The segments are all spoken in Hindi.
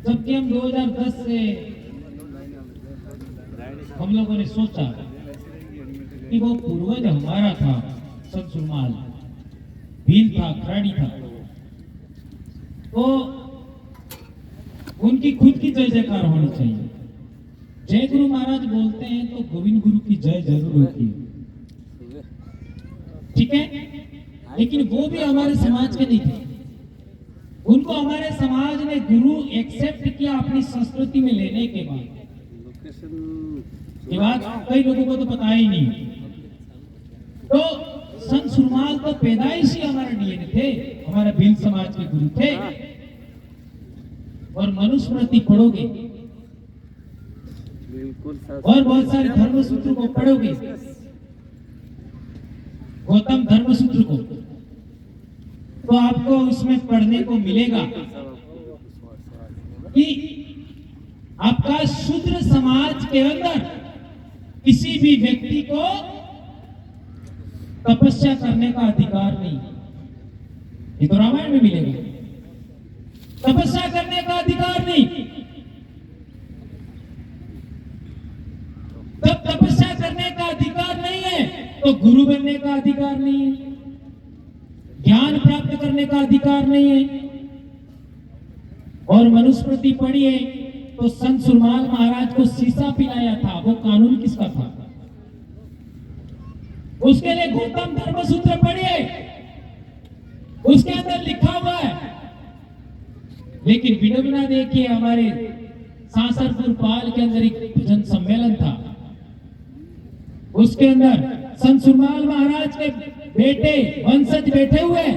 जबकि हम 2010 से हम लोगों ने सोचा कि वो पूर्वज हमारा था, संत सुरमाल भील था, खराड़ी था, तो उनकी खुद की जय जयकार होनी चाहिए। जय गुरु महाराज बोलते हैं तो गोविंद गुरु की जय जरूर होती है, ठीक है। लेकिन वो भी हमारे समाज के नहीं थे। उनको हमारे समाज ने गुरु एक्सेप्ट किया अपनी संस्कृति में लेने के बाद। ये बात कई लोगों को तो पता ही नहीं। तो संत सुरमाल तो पैदाइशी हमारे डीएनए थे, हमारे भील समाज के गुरु थे। और मनुस्मृति पढ़ोगे और बहुत सारे धर्म सूत्र को पढ़ोगे, गौतम धर्म सूत्र को, तो आपको उसमें पढ़ने को मिलेगा कि आपका शूद्र समाज के अंदर किसी भी व्यक्ति को तपस्या करने का अधिकार नहीं। ये तो रामायण में मिलेगा, तपस्या करने का अधिकार नहीं। तब तपस्या करने का अधिकार नहीं है तो गुरु बनने का अधिकार नहीं है, ज्ञान प्राप्त करने का अधिकार नहीं है। और मनुस्मृति पढ़िए तो संत सुरमाल महाराज को शीशा पिलाया था, वो कानून किसका था? उसके लिए गौतम धर्म सूत्र पढ़िए, उसके अंदर लिखा हुआ है। लेकिन विडंबना देखिए, हमारे सांसरपुर पाल के अंदर एक भजन सम्मेलन था, उसके अंदर संत सुरमाल महाराज के बेटे वंशज बैठे हुए,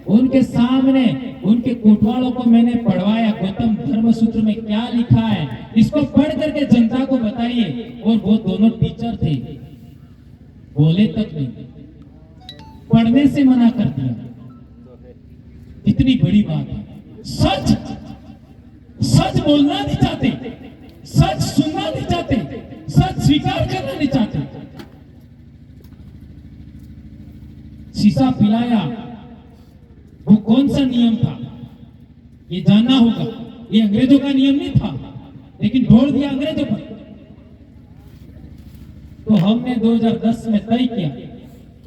उनके सामने उनके कोटवालों को मैंने पढ़वाया गौतम धर्म सूत्र में क्या लिखा है, इसको पढ़ करके जनता को बताइए। और वो दोनों टीचर थे, बोले तक नहीं, पढ़ने से मना कर दिया। इतनी बड़ी बात है। सच सच बोलना नहीं चाहते, सच सुनना नहीं चाहते, सच स्वीकार करना नहीं चाहते। शीशा पिलाया, वो कौन सा नियम था ये जानना होगा। ये अंग्रेजों का नियम नहीं था, लेकिन ढोल दिया अंग्रेजों पर। तो हमने 2010 में तय किया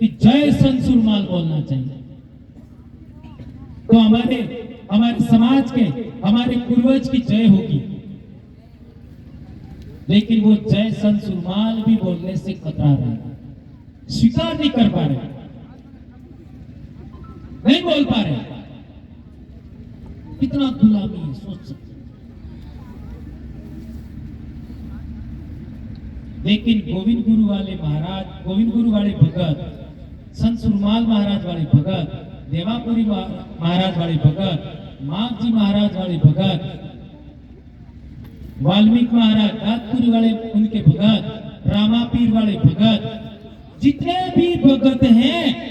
कि जय संत सुरमाल बोलना चाहिए। तो हमारे समाज के, हमारे पूर्वज की जय होगी। लेकिन वो जय संत सुरमाल भी बोलने से कतरा रहे, स्वीकार नहीं कर पा रहे, नहीं बोल पा रहे। कितना गुलामी है, सोच सकते। लेकिन गोविंद गुरु वाले महाराज, गोविंद गुरु वाले भगत, संत सुरमाल महाराज वाले भगत, देवापुरी महाराज वाले भगत, माघजी महाराज वाले भगत, वाल्मीकि महाराज दातपुरी वाले उनके भगत, रामापीर वाले भगत, जितने भी भगत हैं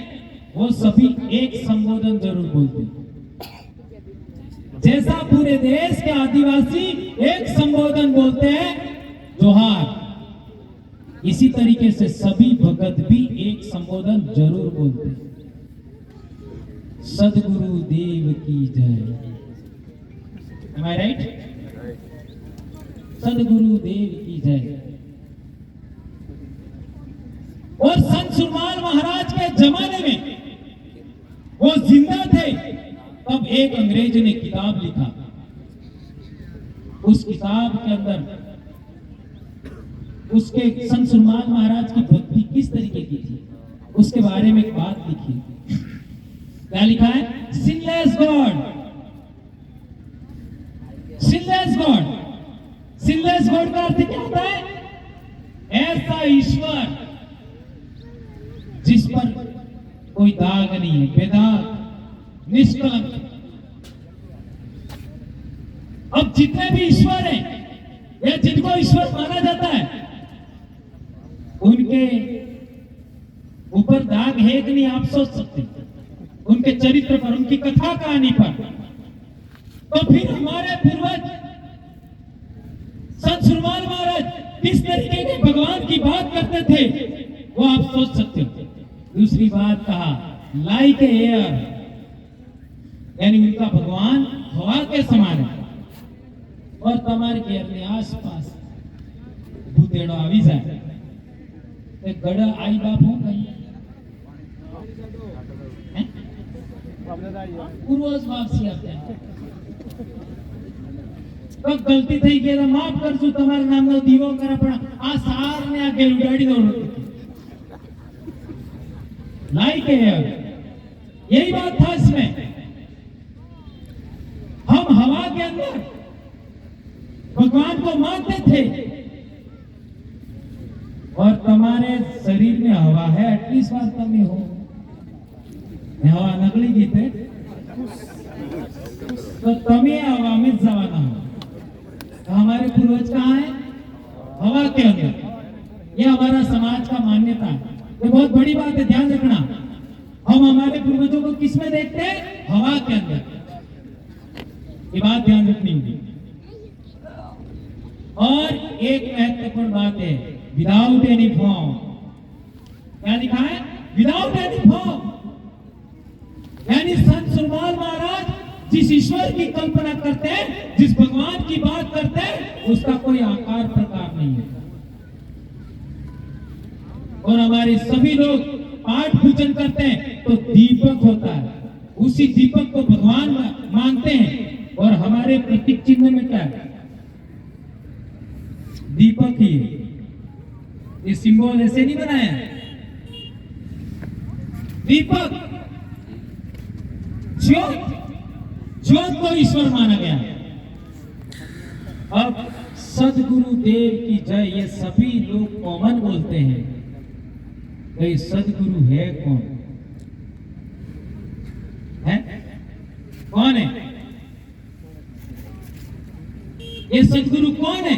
वो सभी एक संबोधन जरूर बोलते हैं। जैसा पूरे देश के आदिवासी एक संबोधन बोलते हैं, जोहार, इसी तरीके से सभी भगत भी एक संबोधन जरूर बोलते हैं, सदगुरु देव की जय। Am I right? सदगुरु देव की जय। और संत सुरमाल महाराज के जमाने में वो जिंदा थे, तब एक अंग्रेज ने किताब लिखा। उस किताब के अंदर उसके संत सुरमाल महाराज की भक्ति किस तरीके की थी, उसके बारे में एक बात लिखी। क्या लिखा है? Sinless God, sinless God. Sinless God का अर्थ क्या होता है? ऐसा ईश्वर जिस पर कोई दाग नहीं है, बेदाग, निष्कलंक। अब जितने भी ईश्वर हैं या जिनको ईश्वर माना जाता है, उनके ऊपर दाग है कि नहीं आप सोच सकते, उनके चरित्र पर, उनकी कथा कहानी पर। तो फिर हमारे पूर्वज संत सुरमाल महाराज किस तरीके के भगवान की बात करते थे, वो आप सोच सकते हो। दूसरी बात कहा, लाइक एयर, यानी उनका भगवान हवा के समान है। और તમારી ઘેરની આસપાસ ભૂતેડો આવી જાય તે ગડા આઈ બાપ હું કહીએ પૂર્વજ વાપસી આપે તો ગલતી થઈ ગઈ તો માફ કરશું, તમારા નામનો દીવો કરે, પણ આ સારને આ ઘેર ઉડાડી દો लाइक है। यही बात था इसमें, हम हवा के अंदर भगवान को मानते थे और तुम्हारे शरीर में हवा है, एटलीस्ट बार તમે हो हवा नकली गई थे तो તમે हवा में जवाना हो। तो हमारे पूर्वज कहाँ है? हवा के अंदर। ये हमारा समाज का मान्यता है, ये बहुत बड़ी बात है, ध्यान रखना। हम हमारे पूर्वजों को किस में देखते हैं? हवा के अंदर। ये बात ध्यान रखनी होगी। और एक महत्वपूर्ण बात है, विदाउट एनी फॉर्म। क्या लिखा है? Without any form. यानी संत सुरमाल महाराज जिस ईश्वर की कल्पना करते हैं, जिस भगवान की बात करते हैं, उसका कोई आकार प्रकार नहीं है। और हमारे सभी लोग पाठ पूजन करते हैं तो दीपक होता है, उसी दीपक को भगवान मानते हैं। और हमारे प्रतीक चिन्ह में क्या है? दीपक ही है। ये सिंबल ऐसे नहीं बनाया, दीपक ज्योत, ज्योत को ईश्वर माना गया। अब सदगुरु देव की जय, ये सभी लोग कॉमन बोलते हैं। भाई सदगुरु है कौन? है कौन है? ये सदगुरु कौन है?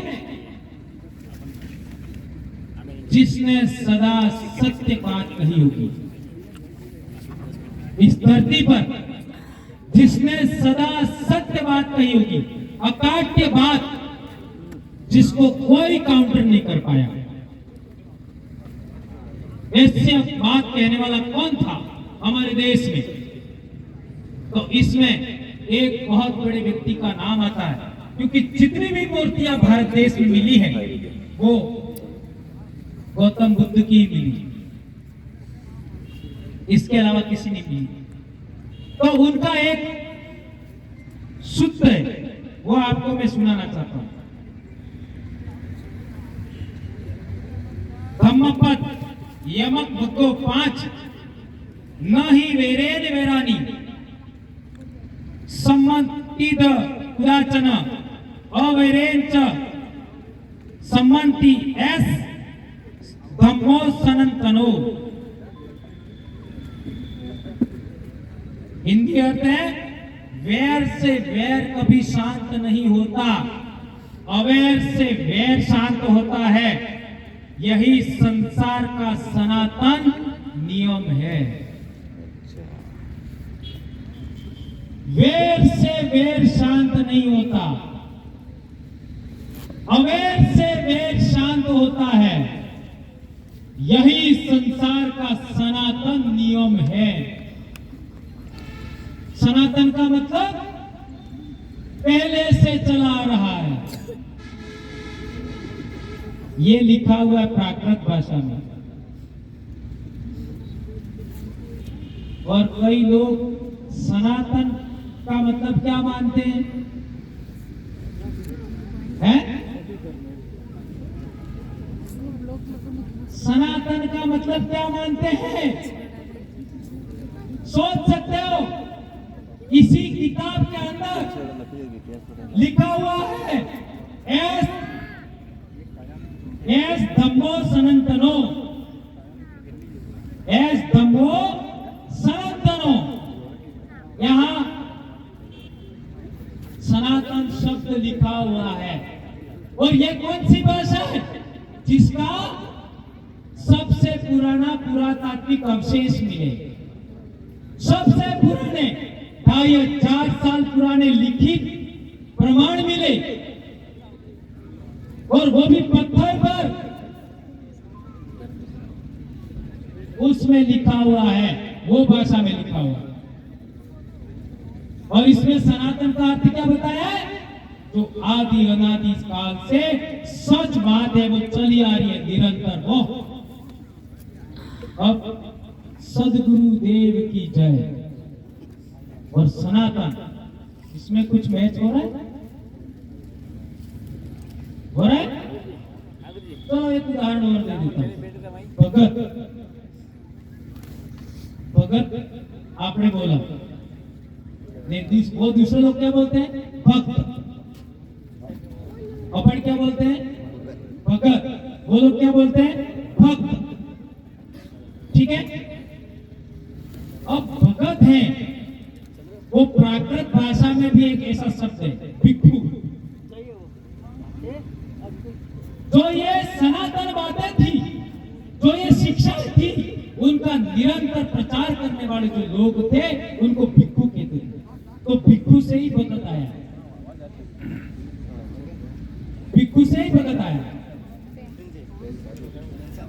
जिसने सदा सत्य बात कही होगी इस धरती पर, जिसने सदा सत्य बात कही होगी, अकाट्य बात जिसको कोई काउंटर नहीं कर पाया। ऐसे बात कहने वाला कौन था हमारे देश में? तो इसमें एक बहुत बड़े व्यक्ति का नाम आता है, क्योंकि जितनी भी मूर्तियां भारत देश में मिली है वो गौतम बुद्ध की मिली, इसके अलावा किसी ने मिली। तो उनका एक सूत्र है, वो आपको मैं सुनाना चाहता हूं। धम्मपद यमक भगो 5 न ही वेरेन वेरानी सम्मतिद कुदाचन अवैरेन च सम्मति एस धम्मो सनातनो। हिंदी अर्थ है, वैर से वैर कभी शांत नहीं होता, अवैर से वैर शांत होता है। यही संसार का सनातन नियम है। वैर से वैर शांत नहीं होता, अवैर से वैर शांत होता है। यही संसार का सनातन नियम है। सनातन का मतलब पहले से चला आ रहा है। ये लिखा हुआ है प्राकृत भाषा में। और कई लोग सनातन का मतलब क्या मानते हैं? सनातन का मतलब क्या मानते हैं? सोच सकते हो? इसी किताब के अंदर लिखा हुआ है एस धम्मो सनातनो, एस धम्मो सनातनो। यहां सनातन शब्द लिखा हुआ है। और ये कौन सी भाषा है? जिसका सबसे पुराना पुरातात्विक अवशेष मिले, सबसे पुराने 2500 साल पुराने लिखित प्रमाण मिले, और वो भी पत्थर पर। उसमें लिखा हुआ है, वो भाषा में लिखा हुआ है। और इसमें सनातन का अर्थ क्या बताया है? जो आदि अनादि काल से सच बात है वो चली आ रही है निरंतर, वो अब सदगुरु देव की जय और सनातन, इसमें कुछ मैच हो रहा है? हो रहा है? तो एक उदाहरण और दे देता हूं। भगत आपने बोला, वो दूसरे लोग क्या बोलते हैं? भक्त। अपन क्या बोलते हैं? भगत। वो लोग क्या बोलते हैं? भक्त। ठीक है। अब भगत है, वो प्राकृत भाषा में भी एक ऐसा शब्द है भिक्षु। जो ये सनातन बातें थी, जो ये शिक्षा थी, उनका निरंतर प्रचार करने वाले जो लोग थे उनको भिक्षु कहते थे। तो भिक्षु से ही भगत आया, भिक्षु से ही भगत आया।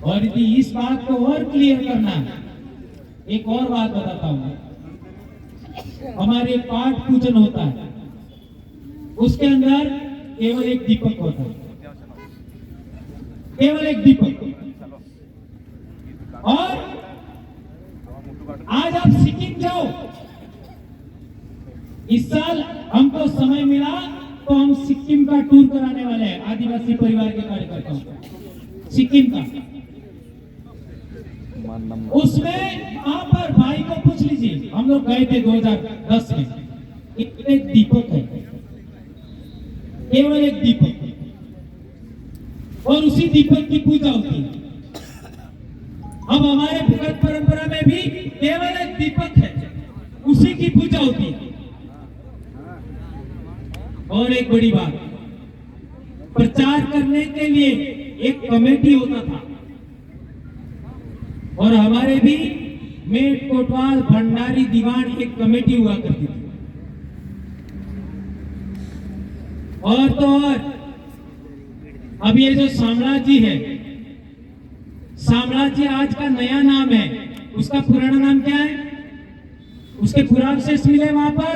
और यदि इस बात को और क्लियर करना है, एक और बात बताता हूं। हमारे पाठ पूजन होता है, उसके अंदर केवल एक दीपक होता है, केवल एक दीपक। और आज आप सिक्किम जाओ, इस साल हमको समय मिला तो हम सिक्किम का टूर कराने वाले हैं, आदिवासी परिवार के कार्यकर्ताओं का, सिक्किम का। उसमें वहां पर भाई को पूछ लीजिए, हम लोग गए थे 2010 में, एक दीपक है, केवल एक दीपक, और उसी दीपक की पूजा होती है। अब हमारे भगत परंपरा में भी केवल एक दीपक है, उसी की पूजा होती है। और एक बड़ी बात, प्रचार करने के लिए एक कमेटी होता था, और हमारे भी मेट कोटवाल भंडारी दीवान एक कमेटी हुआ करती थी। और तो और अब ये जो शामला जी है, शामला जी आज का नया नाम है, उसका पुराना नाम क्या है? उसके पुरावशेष मिले वहां पर,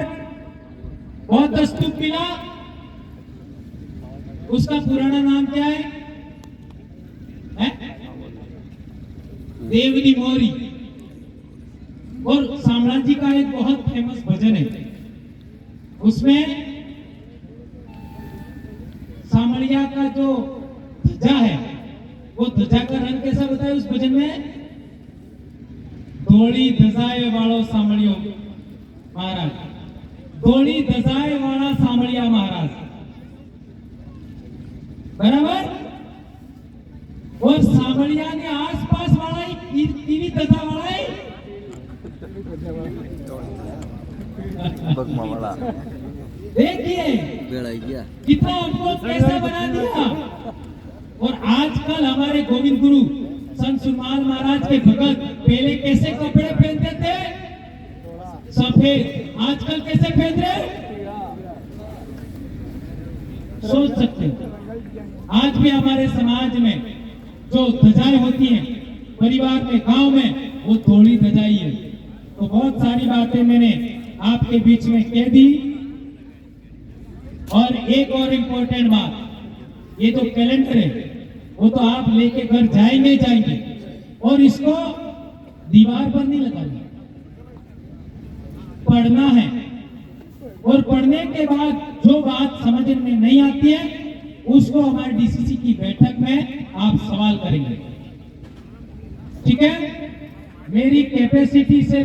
बौद्ध स्तूप मिला, उसका पुराना नाम क्या है? देवनी मोरी। और शामला जी का एक बहुत फेमस भजन है, उसमें शामलिया का जो ध्वजा है, वो ध्वजा का रंग कैसा बताया उस भजन में? धोली धजाए वालो शामलियो महाराज, धोली धजाए वाला शामलिया महाराज, बराबर। और शामलिया ने आसपास वाला ही तीनी धजा वाला ही देखिए कितना हमको कैसे बना दिया। और आजकल हमारे गोविंद गुरु संत सुरमाल महाराज के भगत पहले कैसे कपड़े पहनते थे? सफेद। आजकल कैसे पहन रहे? सोच सकते हैं। आज भी हमारे समाज में जो ध्वजाएं होती हैं, परिवार में, गांव में, वो थोड़ी ध्वजाई है। तो बहुत सारी बातें मैंने आपके बीच में कह दी। और एक और इम्पोर्टेंट बात, ये जो कैलेंडर है वो तो आप लेके घर जाएंगे जाएंगे, और इसको दीवार पर नहीं लगाना, पढ़ना है। और पढ़ने के बाद जो बात समझ में नहीं आती है उसको हमारे डीसीसी की बैठक में आप सवाल करेंगे, ठीक है? मेरी कैपेसिटी से